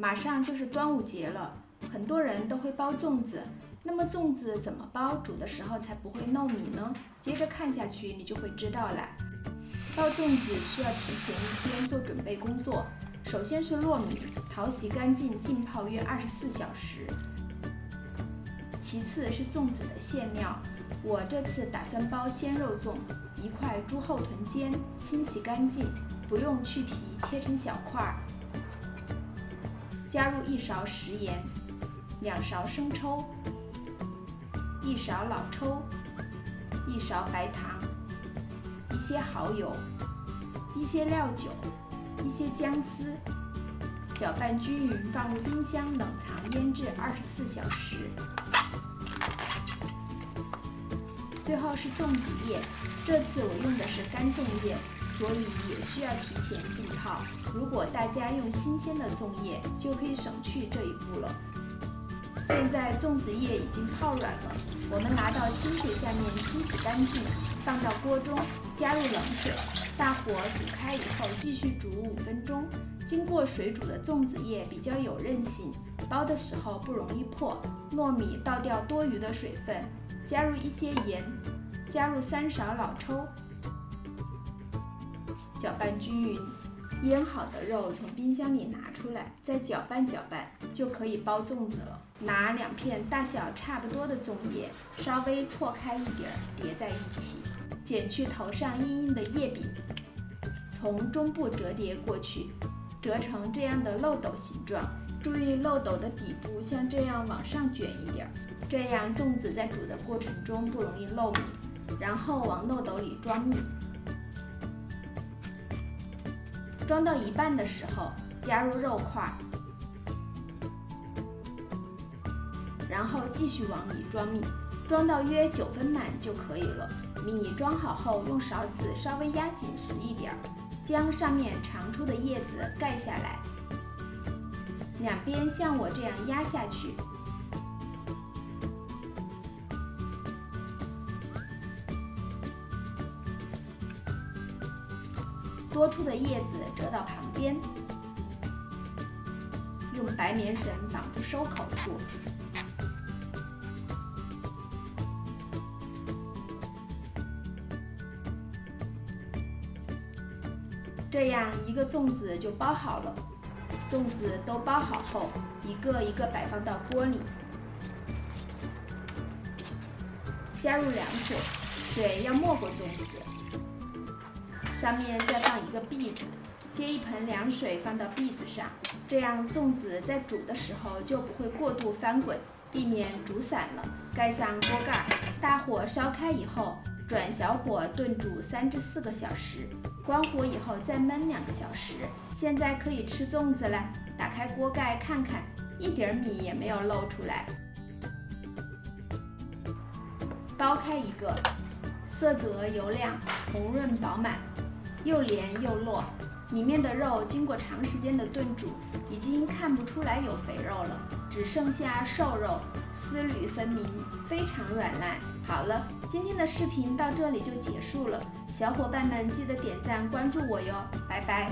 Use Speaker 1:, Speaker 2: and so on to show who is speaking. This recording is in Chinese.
Speaker 1: 马上就是端午节了，很多人都会包粽子。那么粽子怎么包，煮的时候才不会漏米呢？接着看下去你就会知道了。包粽子需要提前一天做准备工作，首先是糯米，淘洗干净，浸泡约24小时。其次是粽子的馅料，我这次打算包鲜肉粽，1块猪后臀尖，清洗干净，不用去皮，切成小块。加入1勺食盐，2勺生抽，1勺老抽，1勺白糖，一些蚝油，一些料酒，一些姜丝，搅拌均匀，放入冰箱冷藏腌制24小时。最后是粽子叶，这次我用的是干粽叶，所以也需要提前浸泡。如果大家用新鲜的粽叶，就可以省去这一步了。现在粽子叶已经泡软了，我们拿到清水下面清洗干净，放到锅中，加入冷水，大火煮开以后继续煮5分钟。经过水煮的粽子叶比较有韧性，包的时候不容易破。糯米倒掉多余的水分，加入一些盐，加入3勺老抽，搅拌均匀。腌好的肉从冰箱里拿出来，再搅拌搅拌，就可以包粽子了。拿2片大小差不多的粽叶，稍微错开一点，叠在一起，剪去头上硬硬的叶柄，从中部折叠过去，折成这样的漏斗形状。注意漏斗的底部像这样往上卷一点，这样粽子在煮的过程中不容易漏米。然后往漏斗里装米，装到一半的时候加入肉块，然后继续往里装米，装到约9分满就可以了。米装好后，用勺子稍微压紧实一点，将上面长出的叶子盖下来，两边像我这样压下去。多出的叶子折到旁边，用白棉绳绑住收口处。这样一个粽子就包好了。粽子都包好后，一个一个摆放到锅里，加入凉水，水要没过粽子，上面再放一个篦子，接一盆凉水放到篦子上，这样粽子在煮的时候就不会过度翻滚，避免煮散了。盖上锅盖，大火烧开以后，转小火炖煮3至4个小时，关火以后再焖2个小时。现在可以吃粽子了，打开锅盖看看，一点米也没有漏出来。剥开一个，色泽油亮，红润饱满，又连又糯，里面的肉经过长时间的炖煮，已经看不出来有肥肉了，只剩下瘦肉，丝缕分明，非常软烂。好了，今天的视频到这里就结束了，小伙伴们记得点赞关注我哟，拜拜。